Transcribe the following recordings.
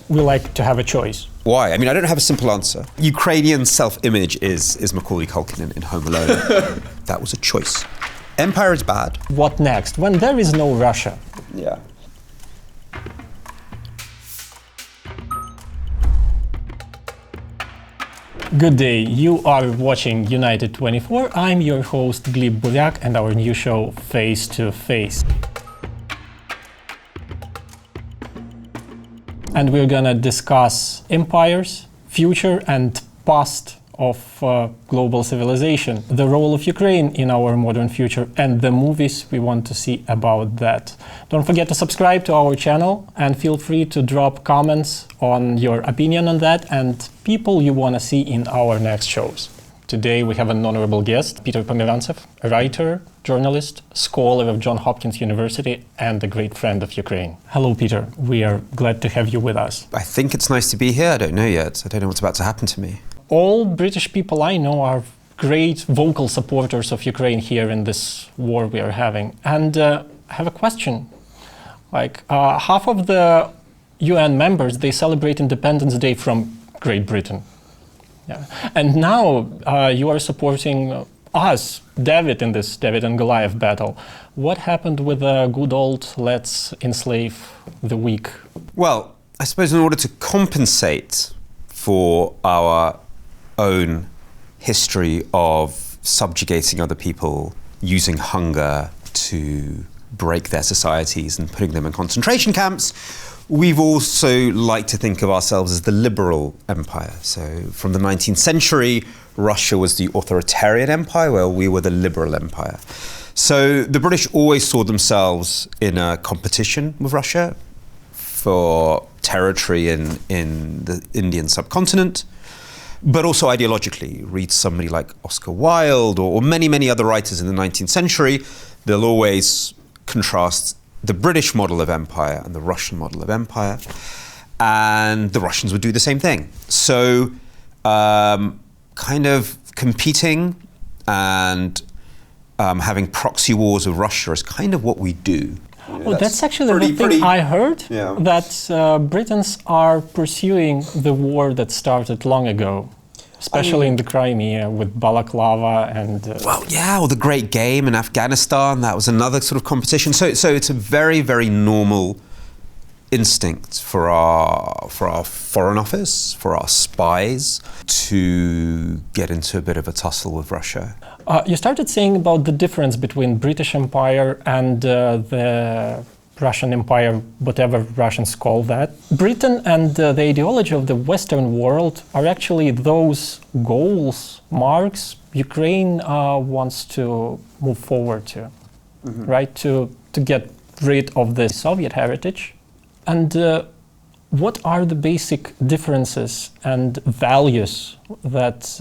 we like to have a choice. Why? I mean, I don't have a simple answer. Ukrainian self-image is Macaulay Culkin in Home Alone. That was a choice. Empire is bad. What next, when there is no Russia? Yeah. Good day, you are watching United 24. I'm your host Glib Buriak and our new show Face to Face. And we're gonna discuss empires, future and past of global civilization, the role of Ukraine in our modern future, and the movies we want to see about that. Don't forget to subscribe to our channel and feel free to drop comments on your opinion on that and people you want to see in our next shows. Today we have an honorable guest, Peter Pomerantsev, a writer, journalist, scholar of Johns Hopkins University, and a great friend of Ukraine. Hello, Peter. We are glad to have you with us. I think it's nice to be here. I don't know yet. I don't know what's about to happen to me. All British people I know are great vocal supporters of Ukraine here in this war we are having. And I have a question. Half of the UN members, they celebrate Independence Day from Great Britain. Yeah. And now you are supporting us, David, in this David and Goliath battle. What happened with the good old let's enslave the weak? Well, I suppose in order to compensate for our own history of subjugating other people, using hunger to break their societies and putting them in concentration camps, we've also liked to think of ourselves as the liberal empire. So from the 19th century, Russia was the authoritarian empire, while we were the liberal empire. So the British always saw themselves in a competition with Russia for territory in the Indian subcontinent, but also ideologically. Read somebody like Oscar Wilde or many, many other writers in the 19th century, they'll always contrast the British model of empire and the Russian model of empire, and the Russians would do the same thing. So kind of competing and having proxy wars with Russia is kind of what we do. Well, that's actually the thing I heard, that Britons are pursuing the war that started long ago, especially in the Crimea with Balaclava and... or the Great Game in Afghanistan, that was another sort of competition. So it's a very, very normal instinct for our Foreign Office, for our spies, to get into a bit of a tussle with Russia. You started saying about the difference between British Empire and the Russian Empire, whatever Russians call that. Britain and the ideology of the Western world are actually those goals, marks Ukraine wants to move forward to, right? To get rid of the Soviet heritage. And what are the basic differences and values that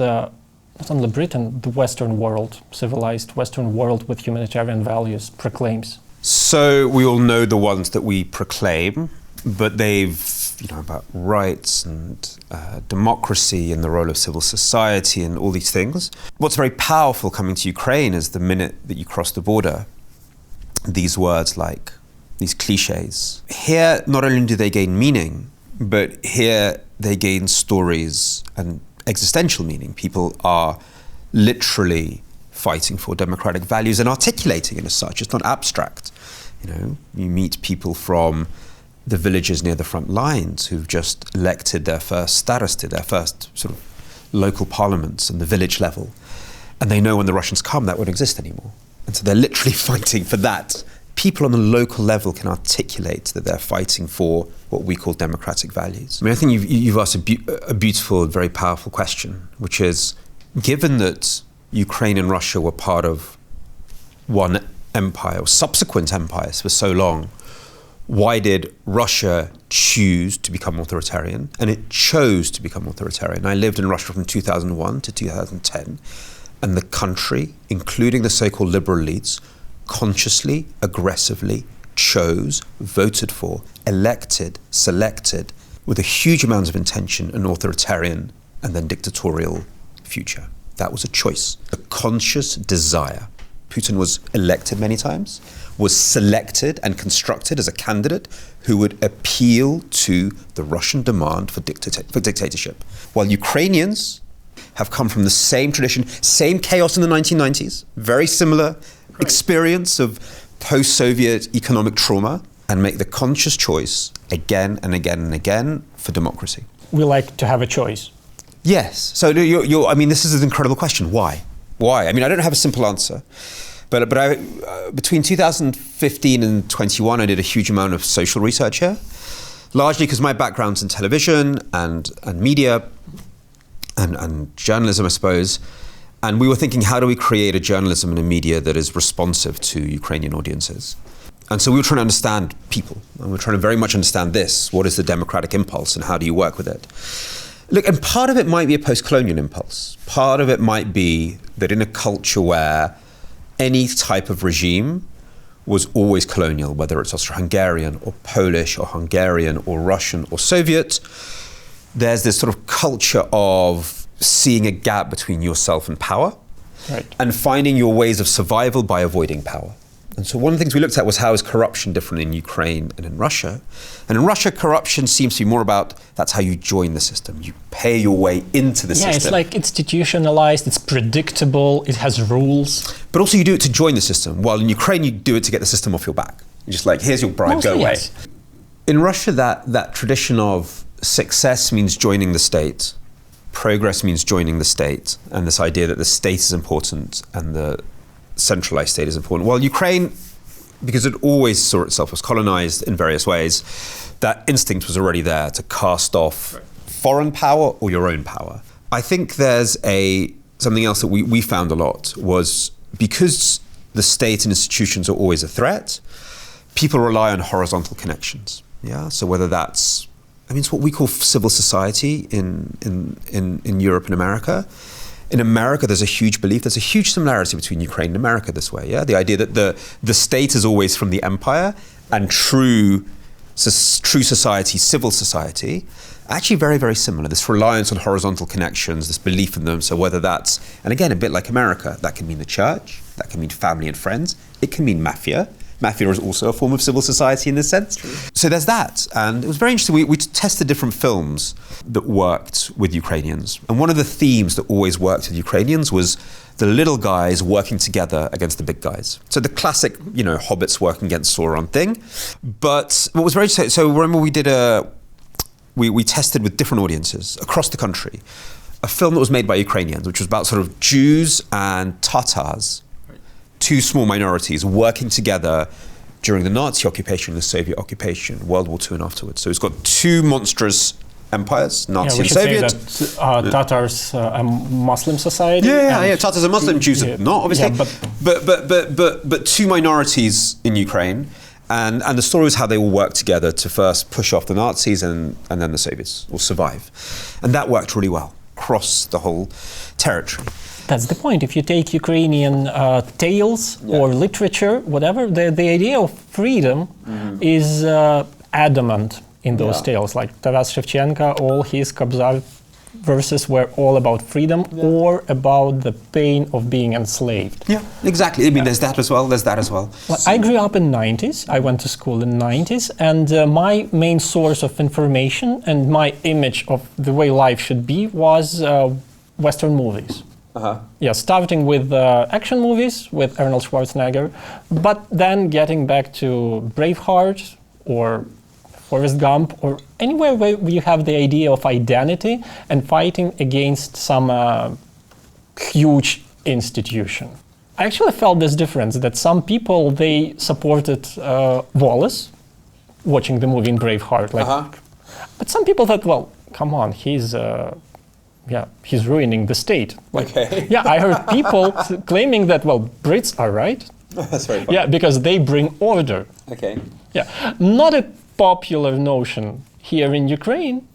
not only Britain, the Western world, civilized Western world with humanitarian values proclaims? So we all know the ones that we proclaim, but they've, about rights and democracy and the role of civil society and all these things. What's very powerful coming to Ukraine is the minute that you cross the border, these words like, these cliches. Here, not only do they gain meaning, but here they gain stories and existential meaning. People are literally fighting for democratic values and articulating it as such. It's not abstract. You meet people from the villages near the front lines who've just elected their first starosty, their first sort of local parliaments and the village level. And they know when the Russians come, that won't exist anymore. And so they're literally fighting for that. People on the local level can articulate that they're fighting for what we call democratic values. I think you've asked a beautiful and very powerful question, which is, given that Ukraine and Russia were part of one empire, or subsequent empires for so long, why did Russia choose to become authoritarian? And it chose to become authoritarian. I lived in Russia from 2001 to 2010, and the country, including the so-called liberal elites, consciously, aggressively chose, voted for, elected, selected, with a huge amount of intention, an authoritarian and then dictatorial future. That was a choice, a conscious desire. Putin was elected many times, was selected and constructed as a candidate who would appeal to the Russian demand for dictatorship. While Ukrainians have come from the same tradition, same chaos in the 1990s, very similar experience of post-Soviet economic trauma, and make the conscious choice again and again and again for democracy. We like to have a choice. Yes. So I mean, this is an incredible question. Why? Why? I mean, I don't have a simple answer. But between 2015 and 21, I did a huge amount of social research here, largely because my background's in television and media and journalism, I suppose. And we were thinking, how do we create a journalism and a media that is responsive to Ukrainian audiences? And so we were trying to understand people, and we're trying to very much understand this. What is the democratic impulse, and how do you work with it? Look, and part of it might be a post-colonial impulse. Part of it might be that in a culture where any type of regime was always colonial, whether it's Austro-Hungarian or Polish or Hungarian or Russian or Soviet, there's this sort of culture of seeing a gap between yourself and power, and finding your ways of survival by avoiding power. And so one of the things we looked at was, how is corruption different in Ukraine and in Russia? And in Russia, corruption seems to be more about, that's how you join the system. You pay your way into the system. Yeah, it's like institutionalized, it's predictable, it has rules. But also you do it to join the system, while in Ukraine you do it to get the system off your back. You're just like, here's your bribe, go away. Yes. In Russia, that tradition of success means joining the state, progress means joining the state, and this idea that the state is important and the centralized state is important. While Ukraine, because it always saw itself as colonized in various ways, that instinct was already there to cast off foreign power or your own power. I think there's something else that we found a lot was, because the state and institutions are always a threat, people rely on horizontal connections. Yeah. So whether that's, I mean, it's what we call civil society in Europe and America. In America, there's a huge belief, there's a huge similarity between Ukraine and America this way, yeah? The idea that the state is always from the empire, and true society, civil society, actually very, very similar. This reliance on horizontal connections, this belief in them. So whether that's, and again, a bit like America, that can mean the church, that can mean family and friends, it can mean mafia. Mafia is also a form of civil society in this sense. True. So there's that. And it was very interesting. We tested different films that worked with Ukrainians. And one of the themes that always worked with Ukrainians was the little guys working together against the big guys. So the classic, hobbits working against Sauron thing. But what was very interesting, so remember we tested with different audiences across the country a film that was made by Ukrainians, which was about sort of Jews and Tatars, two small minorities working together during the Nazi occupation and the Soviet occupation, World War II and afterwards. So it's got two monstrous empires, Nazi and Soviet. Yeah, we should say that Tatars are a Muslim society. Yeah, Tatars are Muslim, Jews are not, obviously. Yeah, but two minorities in Ukraine. And the story was how they all worked together to first push off the Nazis and then the Soviets will survive. And that worked really well across the whole territory. That's the point. If you take Ukrainian tales or literature, whatever, the idea of freedom is adamant in those tales. Like Taras Shevchenko, all his Kobzar verses were all about freedom or about the pain of being enslaved. Yeah, exactly. I mean, there's that as well. Well, I grew up in the 90s. I went to school in the 90s. And my main source of information and my image of the way life should be was Western movies. Yeah, starting with action movies with Arnold Schwarzenegger, but then getting back to Braveheart or Forrest Gump or anywhere where you have the idea of identity and fighting against some huge institution. I actually felt this difference, that some people, they supported Wallace, watching the movie in Braveheart, but some people thought, well, come on, he's ruining the state. I heard people claiming that, well, Brits are right. That's very funny. Yeah, because they bring order. Yeah, not a popular notion here in Ukraine,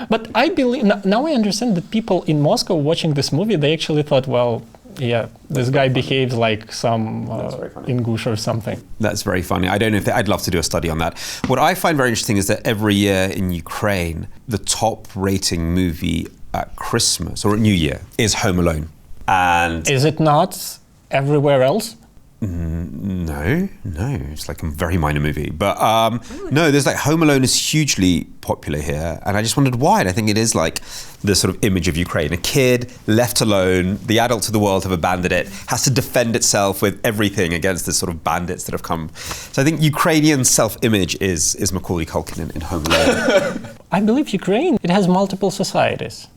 but I believe, now I understand that people in Moscow watching this movie, they actually thought, well, yeah, this guy behaves like some Ingush or something. That's very funny. I don't know if I'd love to do a study on that. What I find very interesting is that every year in Ukraine, the top rating movie at Christmas or at New Year is Home Alone. And is it not everywhere else? No, it's like a very minor movie. But no, there's like Home Alone is hugely popular here, and I just wondered why. And I think it is like the sort of image of Ukraine: a kid left alone, the adults of the world have abandoned it, has to defend itself with everything against the sort of bandits that have come. So I think Ukrainian self-image is Macaulay Culkin in Home Alone. I believe Ukraine, it has multiple societies.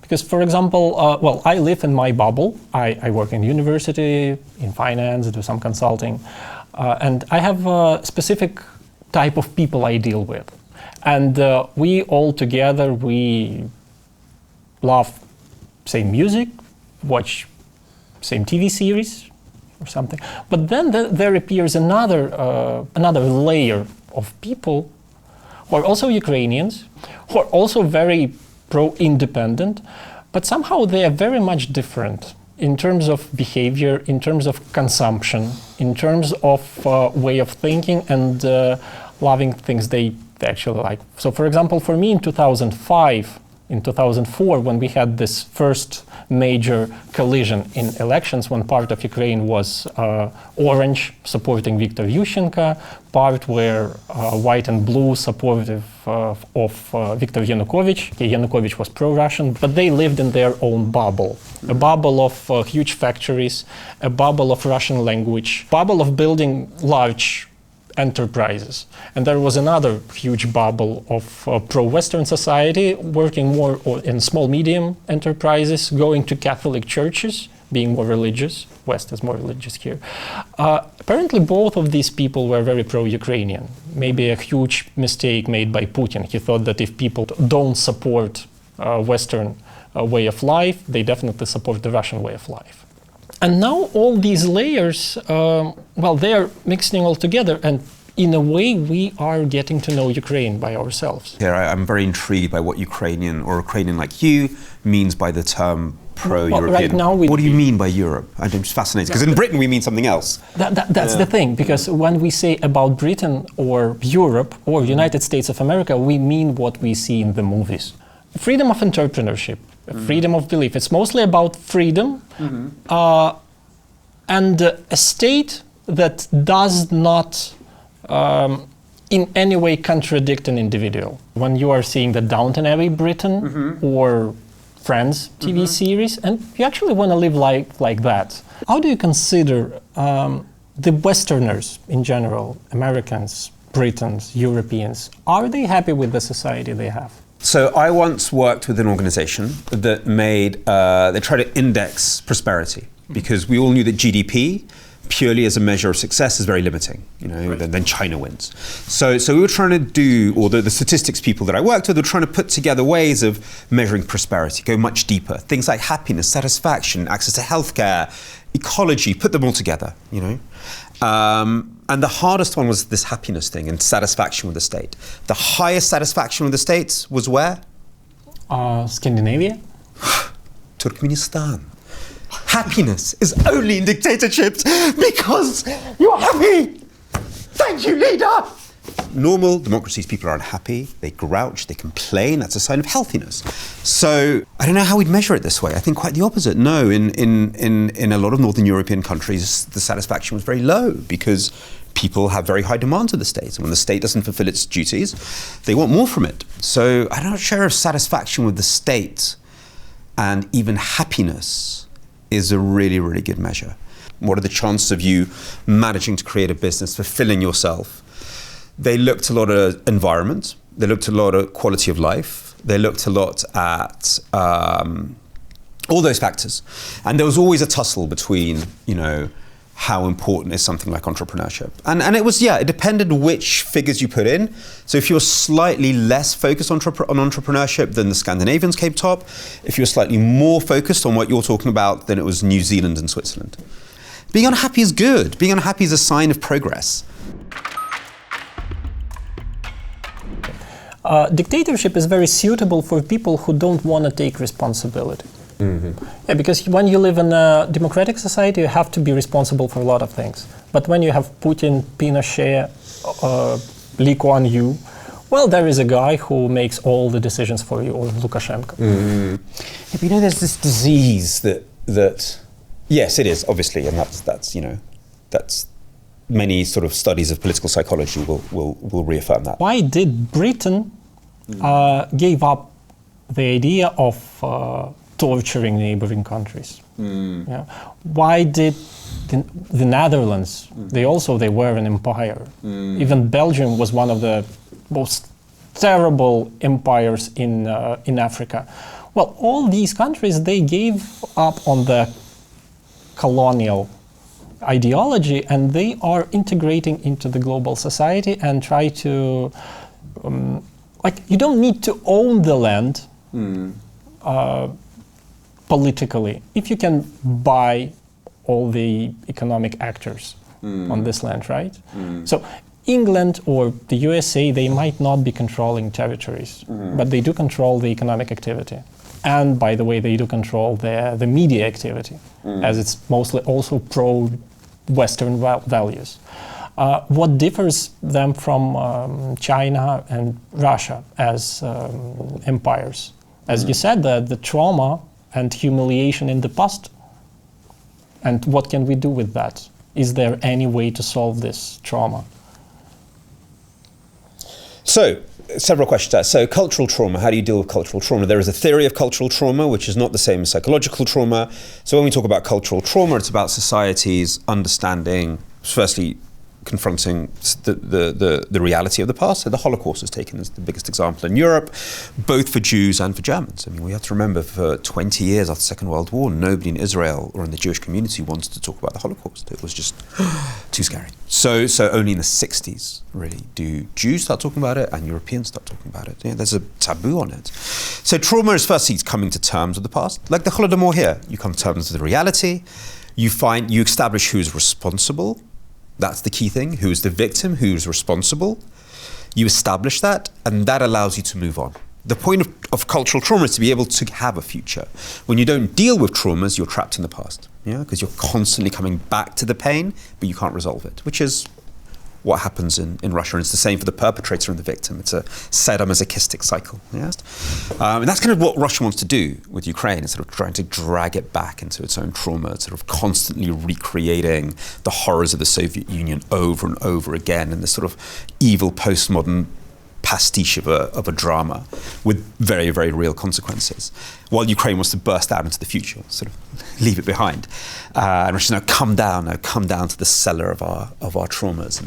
Because, for example, well, I live in my bubble. I work in university, in finance, do some consulting. And I have a specific type of people I deal with. And we all together, we love same music, watch same TV series or something. But then there appears another layer of people who are also Ukrainians, who are also very pro-independent, but somehow they are very much different in terms of behavior, in terms of consumption, in terms of way of thinking and loving things they actually like. So, for example, for me in 2005, in 2004, when we had this first major collision in elections, when part of Ukraine was orange, supporting Viktor Yushchenko, part were white and blue, supportive of Viktor Yanukovych. Yanukovych was pro-Russian, but they lived in their own bubble. A bubble of huge factories, a bubble of Russian language, bubble of building large enterprises. And there was another huge bubble of pro-Western society, working more in small, medium enterprises, going to Catholic churches, being more religious. West is more religious here. Apparently, both of these people were very pro-Ukrainian. Maybe a huge mistake made by Putin. He thought that if people don't support Western way of life, they definitely support the Russian way of life. And now all these layers, well, they are mixing all together, and in a way we are getting to know Ukraine by ourselves. Here, I'm very intrigued by what Ukrainian or Ukrainian like you means by the term pro-European. Well, right now what do you mean by Europe? I'm just fascinated, because in Britain we mean something else. That's the thing, because when we say about Britain or Europe or United States of America, we mean what we see in the movies. Freedom of entrepreneurship, freedom of belief. It's mostly about freedom and a state that does not in any way contradict an individual. When you are seeing the Downton Abbey Britain or Friends TV series, and you actually want to live like that. How do you consider the Westerners in general, Americans, Britons, Europeans, are they happy with the society they have? So I once worked with an organization that they tried to index prosperity, because we all knew that GDP purely as a measure of success is very limiting, you know, right. Then China wins. So we were trying to do, or the statistics people that I worked with were trying to put together ways of measuring prosperity, go much deeper. Things like happiness, satisfaction, access to healthcare, ecology, put them all together, you know. And the hardest one was this happiness thing and satisfaction with the state. The highest satisfaction with the states was where? Scandinavia? Turkmenistan. Happiness is only in dictatorships because you're happy. Thank you, leader. Normal democracies, people are unhappy, they grouch, they complain. That's a sign of healthiness. So I don't know how we'd measure it this way. I think quite the opposite. No, in a lot of Northern European countries, the satisfaction was very low because people have very high demands of the state. And when the state doesn't fulfill its duties, they want more from it. So I'm not sure if satisfaction with the state and even happiness is a really, really good measure. What are the chances of you managing to create a business, fulfilling yourself? They looked a lot at environment. They looked a lot at quality of life. They looked a lot at all those factors. And there was always a tussle between, you know, how important is something like entrepreneurship. And it was, it depended which figures you put in. So if you were slightly less focused on entrepreneurship, then the Scandinavians came top. If you were slightly more focused on what you're talking about, then it was New Zealand and Switzerland. Being unhappy is good. Being unhappy is a sign of progress. Dictatorship is very suitable for people who don't want to take responsibility. Yeah, because when you live in a democratic society, you have to be responsible for a lot of things. But when you have Putin, Pinochet, Lee Kuan Yew, well, there is a guy who makes all the decisions for you, or Lukashenko. Yeah, but you know, there's this disease that yes, it is, obviously, and that's That's many sort of studies of political psychology will reaffirm that. Why did Britain give up the idea of torturing neighboring countries? Yeah. Why did the Netherlands? They were an empire. Even Belgium was one of the most terrible empires in Africa. Well, all these countries, they gave up on the colonial ideology, and they are integrating into the global society and try to, you don't need to own the land politically if you can buy all the economic actors on this land, right? So England or the USA, they might not be controlling territories, but they do control the economic activity. And by the way, they do control the media activity, as it's mostly also pro-Western values. What differs them from China and Russia as empires? As you said, the trauma and humiliation in the past. And what can we do with that? Is there any way to solve this trauma? So, several questions there. So, cultural trauma, how do you deal with cultural trauma? There is a theory of cultural trauma, which is not the same as psychological trauma. So when we talk about cultural trauma, it's about societies understanding, firstly, confronting the reality of the past. So the Holocaust is taken as the biggest example in Europe, both for Jews and for Germans. I mean, we have to remember for 20 years after the Second World War, nobody in Israel or in the Jewish community wanted to talk about the Holocaust. It was just too scary. So only in the 60s, really, do Jews start talking about it and Europeans start talking about it. Yeah, there's a taboo on it. So trauma is firstly coming to terms with the past. Like the Holodomor here, you come to terms with the reality, you establish who's responsible. That's the key thing. Who's the victim? Who's responsible? You establish that, and that allows you to move on. The point of cultural trauma is to be able to have a future. When you don't deal with traumas, you're trapped in the past. Yeah, because you're constantly coming back to the pain, but you can't resolve it, which is what happens in Russia. And it's the same for the perpetrator and the victim. It's a sadomasochistic cycle. Yes? And that's kind of what Russia wants to do with Ukraine, is sort of trying to drag it back into its own trauma, sort of constantly recreating the horrors of the Soviet Union over and over again in this sort of evil postmodern pastiche of a drama with very, very real consequences. While Ukraine wants to burst out into the future, sort of leave it behind. And Russia's now come down to the cellar of our traumas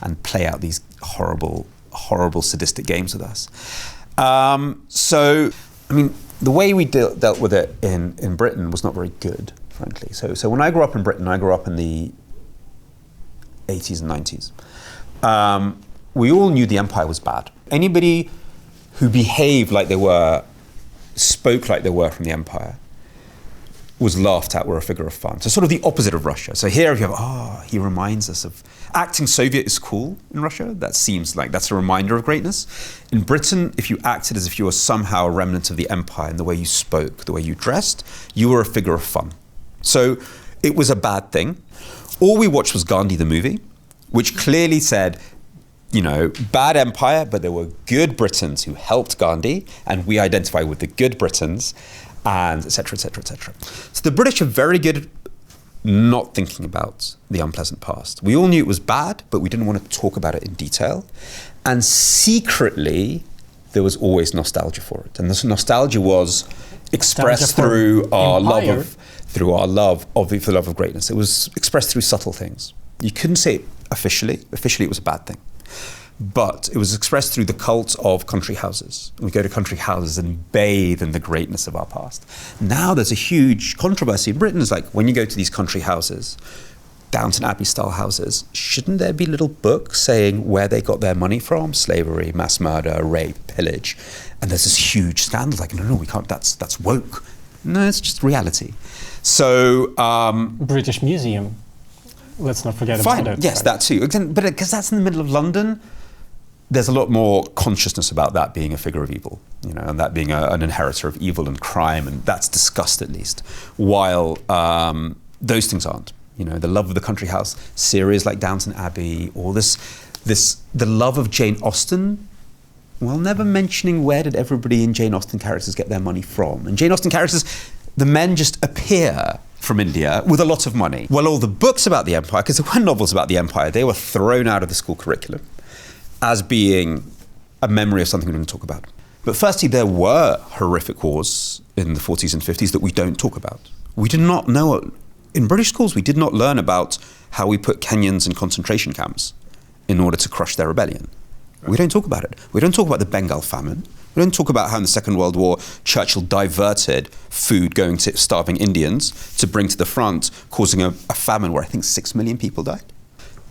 and play out these horrible, horrible sadistic games with us. So, I mean, the way we dealt with it in Britain was not very good, frankly. So when I grew up in Britain, I grew up in the 80s and 90s. We all knew the empire was bad. Anybody who behaved like they were, spoke like they were from the empire, was laughed at, were a figure of fun. So sort of the opposite of Russia. So here you have, he reminds us of, acting Soviet is cool in Russia. That seems like that's a reminder of greatness. In Britain, if you acted as if you were somehow a remnant of the empire in the way you spoke, the way you dressed, you were a figure of fun. So it was a bad thing. All we watched was Gandhi the movie, which clearly said, bad empire, but there were good Britons who helped Gandhi, and we identify with the good Britons, and et cetera, et cetera, et cetera. So the British are very good at not thinking about the unpleasant past. We all knew it was bad, but we didn't want to talk about it in detail. And secretly, there was always nostalgia for it. And this nostalgia was expressed through our love of greatness. It was expressed through subtle things. You couldn't say it officially. Officially, it was a bad thing. But it was expressed through the cult of country houses. We go to country houses and bathe in the greatness of our past. Now there's a huge controversy in Britain. It's like, when you go to these country houses, Downton Abbey style houses, shouldn't there be little books saying where they got their money from? Slavery, mass murder, rape, pillage. And there's this huge scandal, like, no, we can't, that's woke. No, it's just reality. So British Museum. Let's not forget about it. Yes, that too. But because that's in the middle of London, there's a lot more consciousness about that being a figure of evil, and that being an inheritor of evil and crime, and that's discussed at least. While those things aren't. The love of the country house, series like Downton Abbey, all the love of Jane Austen, while never mentioning where did everybody in Jane Austen characters get their money from. And Jane Austen characters, the men just appear from India with a lot of money. Well, all the books about the empire, because there were novels about the empire, they were thrown out of the school curriculum as being a memory of something we didn't talk about. But firstly, there were horrific wars in the 40s and 50s that we don't talk about. We did not know, in British schools, we did not learn about how we put Kenyans in concentration camps in order to crush their rebellion. Right. We don't talk about it. We don't talk about the Bengal famine. We don't talk about how in the Second World War, Churchill diverted food going to starving Indians to bring to the front, causing a famine where I think 6 million people died.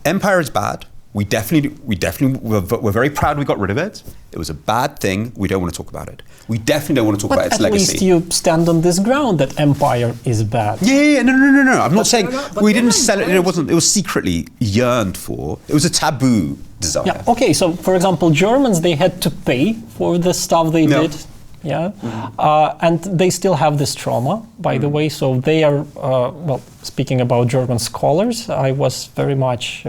Empire is bad. We're very proud we got rid of it. It was a bad thing. We don't want to talk about it. We definitely don't want to talk about its legacy. At least you stand on this ground that empire is bad. Yeah, no. I'm not saying we didn't sell it. It was secretly yearned for. It was a taboo desire. Yeah. Okay. So, for example, Germans, they had to pay for the stuff they did. Yeah, and they still have this trauma, by the way. So they are, well, speaking about German scholars, I was very much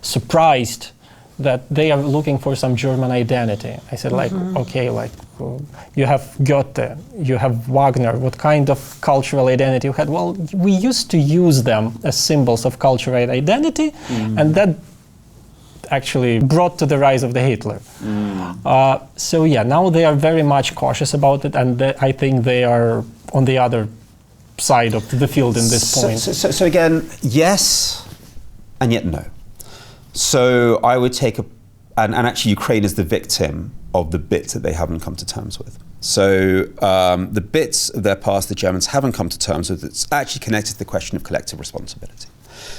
surprised that they are looking for some German identity. I said, like, okay, like, you have Goethe, you have Wagner, what kind of cultural identity you had? Well, we used to use them as symbols of cultural identity, and that actually brought to the rise of the Hitler. So yeah, now they are very much cautious about it, and I think they are on the other side of the field in this point. So again, yes, and yet no. So I would take and actually Ukraine is the victim of the bits that they haven't come to terms with. So the bits of their past the Germans haven't come to terms with, it's actually connected to the question of collective responsibility.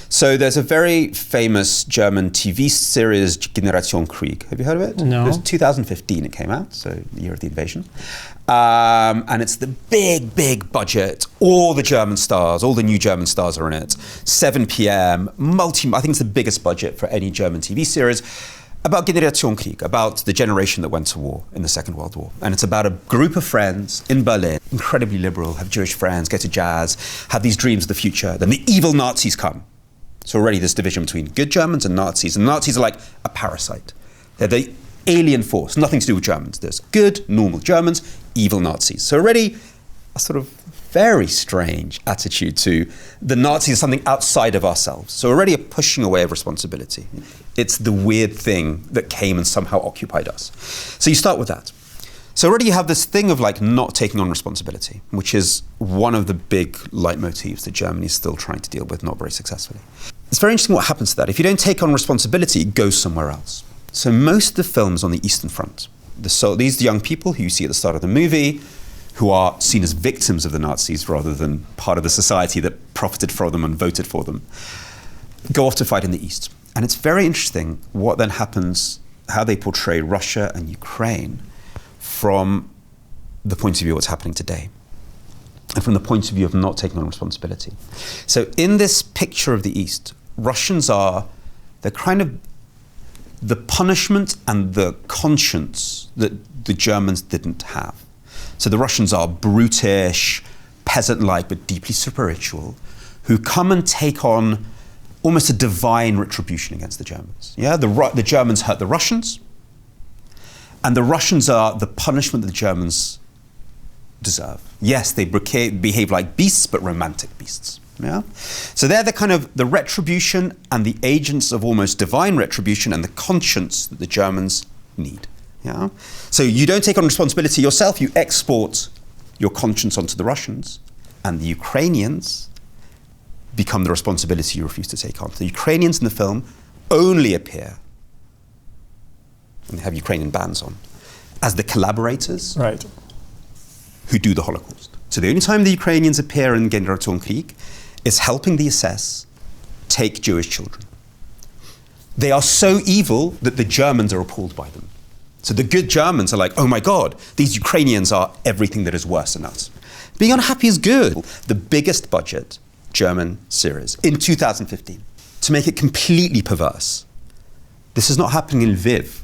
So there's a very famous German TV series, Generation Krieg. Have you heard of it? No. It was 2015 it came out, so the year of the invasion. And it's the big budget. All the German stars, all the new German stars are in it. 7 p.m, I think it's the biggest budget for any German TV series, about Generation Krieg, about the generation that went to war in the Second World War. And it's about a group of friends in Berlin, incredibly liberal, have Jewish friends, go to jazz, have these dreams of the future. Then the evil Nazis come. So already this division between good Germans and Nazis are like a parasite. They're the alien force, nothing to do with Germans. There's good, normal Germans, evil Nazis. So already a sort of very strange attitude to the Nazis as something outside of ourselves. So already a pushing away of responsibility. It's the weird thing that came and somehow occupied us. So you start with that. So already you have this thing of like not taking on responsibility, which is one of the big leitmotifs that Germany is still trying to deal with, not very successfully. It's very interesting what happens to that. If you don't take on responsibility, it goes somewhere else. So most of the films on the Eastern Front, these young people who you see at the start of the movie, who are seen as victims of the Nazis rather than part of the society that profited from them and voted for them, go off to fight in the East. And it's very interesting what then happens, how they portray Russia and Ukraine from the point of view of what's happening today, and from the point of view of not taking on responsibility. So in this picture of the East, Russians are the kind of the punishment and the conscience that the Germans didn't have. So the Russians are brutish, peasant-like, but deeply spiritual, who come and take on almost a divine retribution against the Germans. Yeah, the Germans hurt the Russians, and the Russians are the punishment that the Germans deserve. Yes, they behave like beasts, but romantic beasts. Yeah? So they're the kind of the retribution and the agents of almost divine retribution and the conscience that the Germans need. Yeah? So you don't take on responsibility yourself, you export your conscience onto the Russians, and the Ukrainians become the responsibility you refuse to take on. The Ukrainians in the film only appear, and they have Ukrainian bands on, as the collaborators who do the Holocaust. So the only time the Ukrainians appear in Generation Krieg is helping the SS take Jewish children. They are so evil that the Germans are appalled by them. So the good Germans are like, oh my God, these Ukrainians are everything that is worse than us. Being unhappy is good. The biggest budget German series in 2015. To make it completely perverse, this is not happening in Lviv,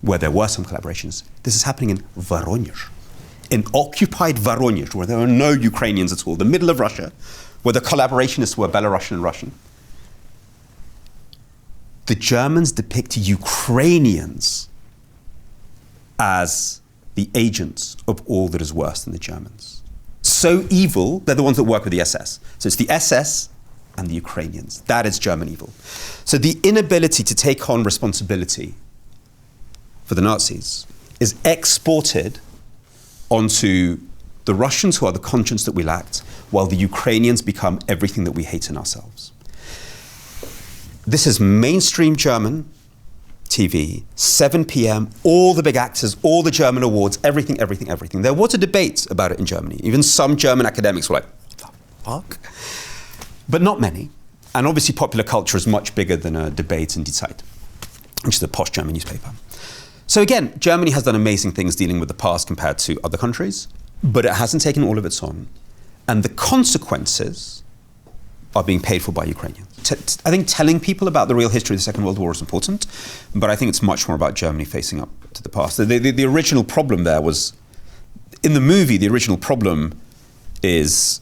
where there were some collaborations. This is happening in Voronezh, in occupied Voronezh, where there are no Ukrainians at all, the middle of Russia, where the collaborationists were Belarusian and Russian. The Germans depict Ukrainians as the agents of all that is worse than the Germans. so evil, they're the ones that work with the SS. So it's the SS and the Ukrainians. That is German evil. So the inability to take on responsibility for the Nazis is exported onto the Russians, who are the conscience that we lacked, while the Ukrainians become everything that we hate in ourselves. This is mainstream German TV, 7 p.m., all the big actors, all the German awards, everything. There was a debate about it in Germany. Even some German academics were like, what the fuck? But not many. And obviously popular culture is much bigger than a debate in Die Zeit, which is a posh German newspaper. So again, Germany has done amazing things dealing with the past compared to other countries, but it hasn't taken all of its on. And the consequences are being paid for by Ukrainians. I think telling people about the real history of the Second World War is important, but I think it's much more about Germany facing up to the past. The original problem there was, in the movie, the original problem is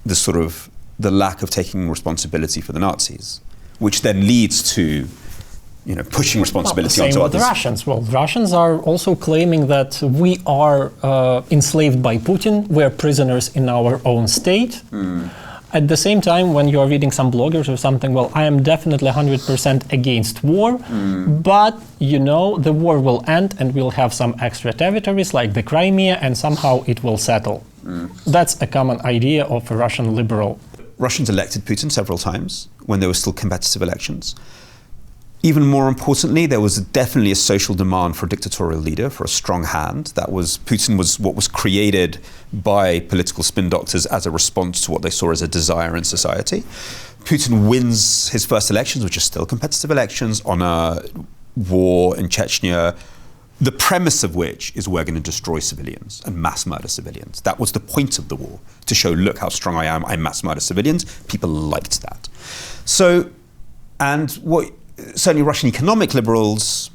the lack of taking responsibility for the Nazis, which then leads to pushing responsibility onto others. The Russians. Well, Russians are also claiming that we are enslaved by Putin, we're prisoners in our own state. At the same time, when you're reading some bloggers or something, well, I am definitely 100% against war, but, the war will end and we'll have some extra territories like the Crimea and somehow it will settle. That's a common idea of a Russian liberal. Russians elected Putin several times when there were still competitive elections. Even more importantly, there was definitely a social demand for a dictatorial leader, for a strong hand. Putin was what was created by political spin doctors as a response to what they saw as a desire in society. Putin wins his first elections, which are still competitive elections, on a war in Chechnya, the premise of which is we're going to destroy civilians and mass murder civilians. That was the point of the war, to show, look how strong I am, I mass murder civilians. People liked that. Certainly Russian economic liberals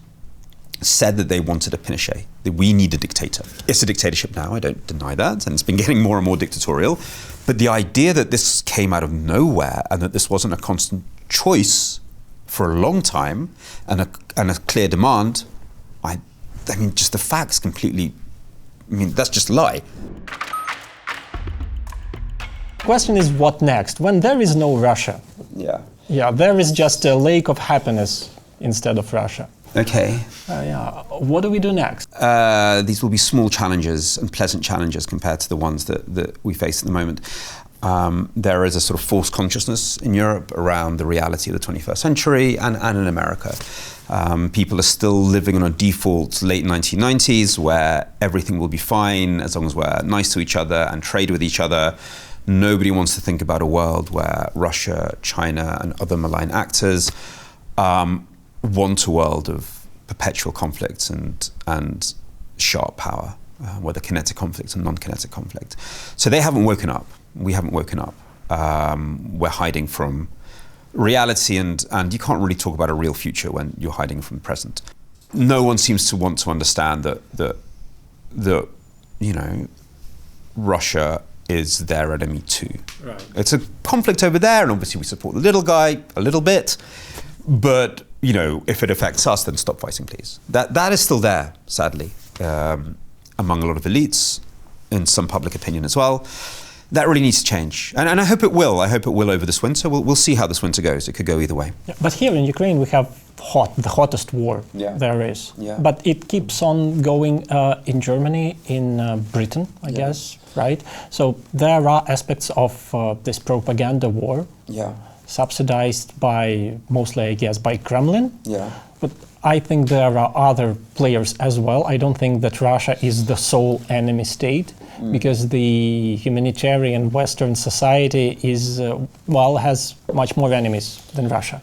said that they wanted a Pinochet, that we need a dictator. It's a dictatorship now, I don't deny that, and it's been getting more and more dictatorial. But the idea that this came out of nowhere and that this wasn't a constant choice for a long time and a clear demand, just the facts completely, that's just a lie. The question is, what next? When there is no Russia. Yeah, there is just a lake of happiness instead of Russia. Okay. What do we do next? These will be small challenges and pleasant challenges compared to the ones that we face at the moment. There is a sort of false consciousness in Europe around the reality of the 21st century and in America. People are still living on a default late 1990s where everything will be fine as long as we're nice to each other and trade with each other. Nobody wants to think about a world where Russia, China, and other malign actors want a world of perpetual conflict and sharp power, whether kinetic conflict and non-kinetic conflict. So they haven't woken up. We haven't woken up. We're hiding from reality, and you can't really talk about a real future when you're hiding from the present. No one seems to want to understand that Russia is their enemy too. Right. It's a conflict over there, and obviously we support the little guy a little bit, but if it affects us, then stop fighting, please. That is still there, sadly, among a lot of elites, in some public opinion as well. That really needs to change, and I hope it will. I hope it will over this winter. We'll see how this winter goes. It could go either way. Yeah, but here in Ukraine, we have the hottest war there is. Yeah. But it keeps on going in Germany, in Britain, I guess, right? So there are aspects of this propaganda war, subsidized by, mostly, I guess, by Kremlin. Yeah. But I think there are other players as well. I don't think that Russia is the sole enemy state, because the humanitarian Western society has much more enemies than Russia.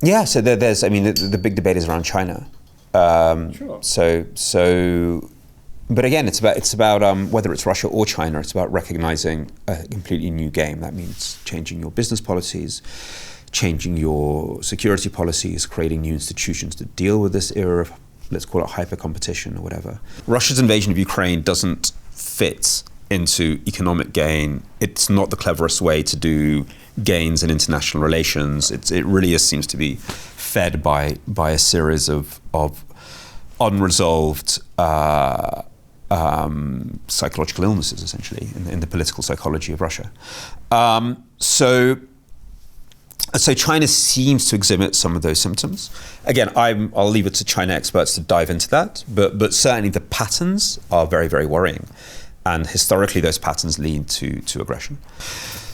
Yeah, so there's, the big debate is around China. Sure. But again, it's about whether it's Russia or China, it's about recognizing a completely new game. That means changing your business policies, changing your security policies, creating new institutions to deal with this era of, let's call it hyper-competition or whatever. Russia's invasion of Ukraine doesn't fit into economic gain. It's not the cleverest way to do gains in international relations. It really seems to be fed by a series of unresolved psychological illnesses, essentially, in the political psychology of Russia. So China seems to exhibit some of those symptoms. Again, I'll leave it to China experts to dive into that, but certainly the patterns are very, very worrying. And historically, those patterns lead to aggression.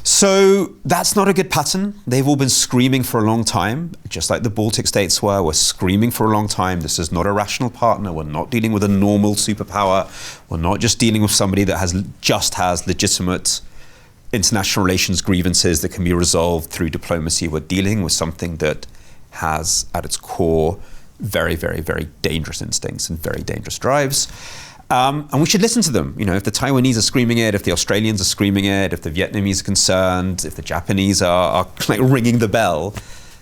So that's not a good pattern. They've all been screaming for a long time, just like the Baltic states were screaming for a long time. This is not a rational partner. We're not dealing with a normal superpower. We're not just dealing with somebody that has legitimate international relations grievances that can be resolved through diplomacy. We're dealing with something that has at its core very, very, very dangerous instincts and very dangerous drives. And we should listen to them. If the Taiwanese are screaming it, if the Australians are screaming it, if the Vietnamese are concerned, if the Japanese are like ringing the bell,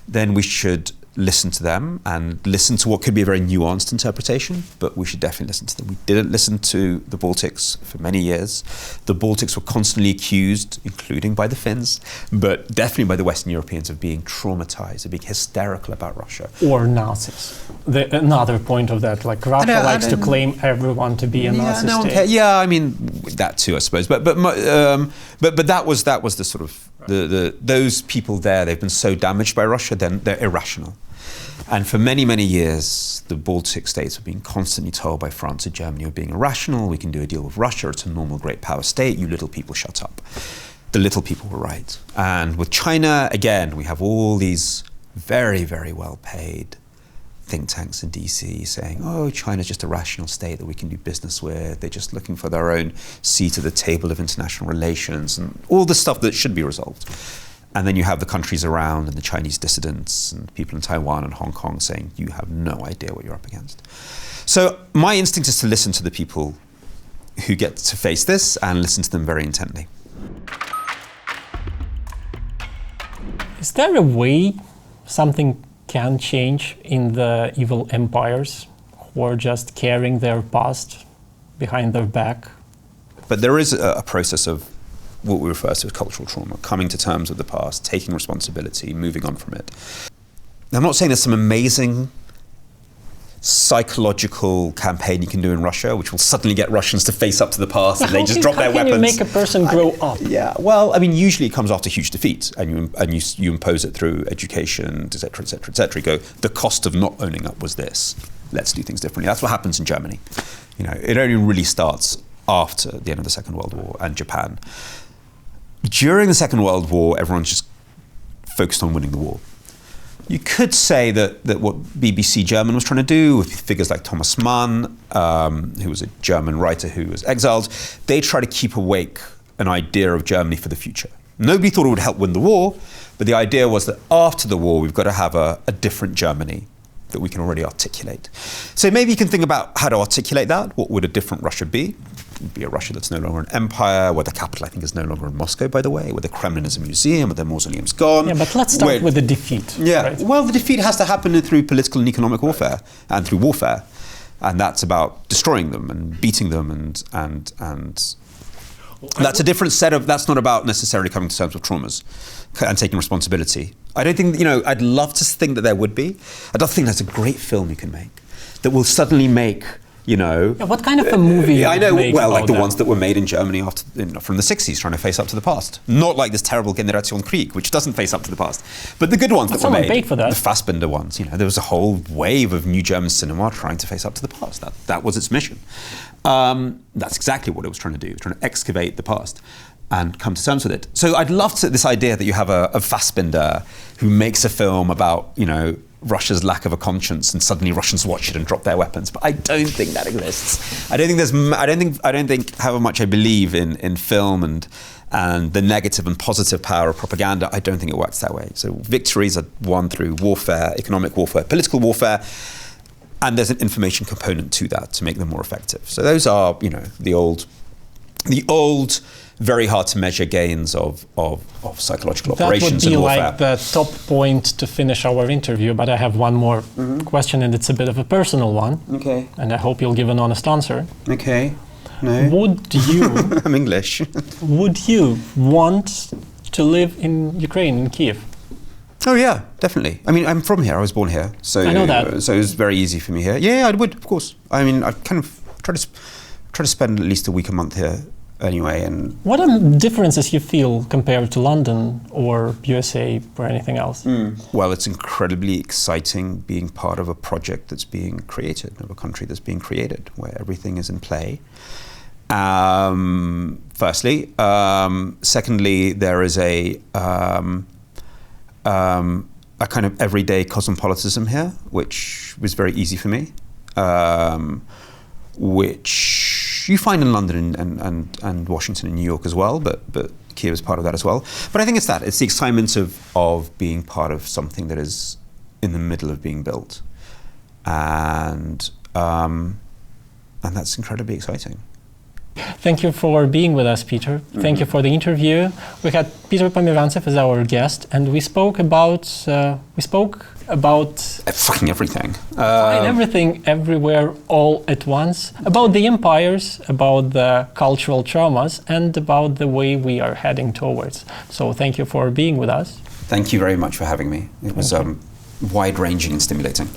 then we should listen to them and listen to what could be a very nuanced interpretation, but we should definitely listen to them. We didn't listen to the Baltics for many years. The Baltics were constantly accused, including by the Finns, but definitely by the Western Europeans, of being traumatized, of being hysterical about Russia. Or Nazis. Another point of that, like Russia likes to claim everyone to be a Nazi state. Yeah, I mean, that too, I suppose. But that was the sort of, those people there, they've been so damaged by Russia, then they're irrational. And for many, many years, the Baltic states have been constantly told by France and Germany of being irrational. We can do a deal with Russia. It's a normal great power state. You little people shut up. The little people were right. And with China, again, we have all these very, very well-paid think tanks in DC saying, oh, China's just a rational state that we can do business with. They're just looking for their own seat at the table of international relations and all the stuff that should be resolved. And then you have the countries around and the Chinese dissidents and people in Taiwan and Hong Kong saying, you have no idea what you're up against. So my instinct is to listen to the people who get to face this and listen to them very intently. Is there a way something can change in the evil empires who are just carrying their past behind their back? But there is a process of what we refer to as cultural trauma, coming to terms with the past, taking responsibility, moving on from it. I'm not saying there's some amazing psychological campaign you can do in Russia, which will suddenly get Russians to face up to the past and they just drop their weapons. How can you make a person grow up? Yeah, well, I mean, usually it comes after huge defeat, and you impose it through education, et cetera, et cetera, et cetera. You go, the cost of not owning up was this. Let's do things differently. That's what happens in Germany. It only really starts after the end of the Second World War and Japan. During the Second World War, everyone's just focused on winning the war. You could say that what BBC German was trying to do with figures like Thomas Mann, who was a German writer who was exiled, they try to keep awake an idea of Germany for the future. Nobody thought it would help win the war, but the idea was that after the war, we've got to have a different Germany that we can already articulate. So maybe you can think about how to articulate that. What would a different Russia be? It would be a Russia that's no longer an empire, where the capital, I think, is no longer in Moscow, by the way, where the Kremlin is a museum, where the mausoleum's gone. Yeah, but let's start with the defeat. Yeah, right? Well, the defeat has to happen through political and economic warfare and through warfare. And that's about destroying them and beating them and that's a different set of, that's not about necessarily coming to terms with traumas and taking responsibility. I don't think, I'd love to think that there would be. I'd love to think there's a great film you can make that will suddenly make, Yeah, what kind of a movie? I know, well, like the ones that were made in Germany after, from the 60s, trying to face up to the past. Not like this terrible Generation Krieg, which doesn't face up to the past. But the good ones that were made, paid for that. the Fassbinder ones, there was a whole wave of new German cinema trying to face up to the past. That was its mission. That's exactly what it was trying to do. It was trying to excavate the past and come to terms with it. So I'd love this idea that you have a Fassbinder who makes a film about, Russia's lack of a conscience, and suddenly Russians watch it and drop their weapons. But I don't think that exists. I don't think however much I believe in film and the negative and positive power of propaganda, I don't think it works that way. So victories are won through warfare, economic warfare, political warfare, and there's an information component to that to make them more effective. So those are, the old very hard to measure gains of psychological operations and warfare. That would be like the top point to finish our interview, but I have one more question, and it's a bit of a personal one. Okay. And I hope you'll give an honest answer. Okay. No. Would you... I'm English. Would you want to live in Ukraine, in Kiev? Oh yeah, definitely. I mean, I'm from here. I was born here. So I know that. So it was very easy for me here. Yeah, I would, of course. I mean, I kind of try try to spend at least a week, a month here anyway. And what are the differences you feel compared to London or USA or anything else? Well, it's incredibly exciting being part of a project that's being created, of a country that's being created, where everything is in play. Firstly. Secondly, there is a kind of everyday cosmopolitanism here, which was very easy for me, which you find in London and Washington and New York as well, but Kiev is part of that as well. But I think it's the excitement of being part of something that is in the middle of being built, and that's incredibly exciting. Thank you for being with us, Peter. Thank you for the interview. We had Peter Pomerantsev as our guest, and we spoke about fucking everything. Everything, everywhere, all at once. About the empires, about the cultural traumas, and about the way we are heading towards. So thank you for being with us. Thank you very much for having me. It was wide-ranging and stimulating.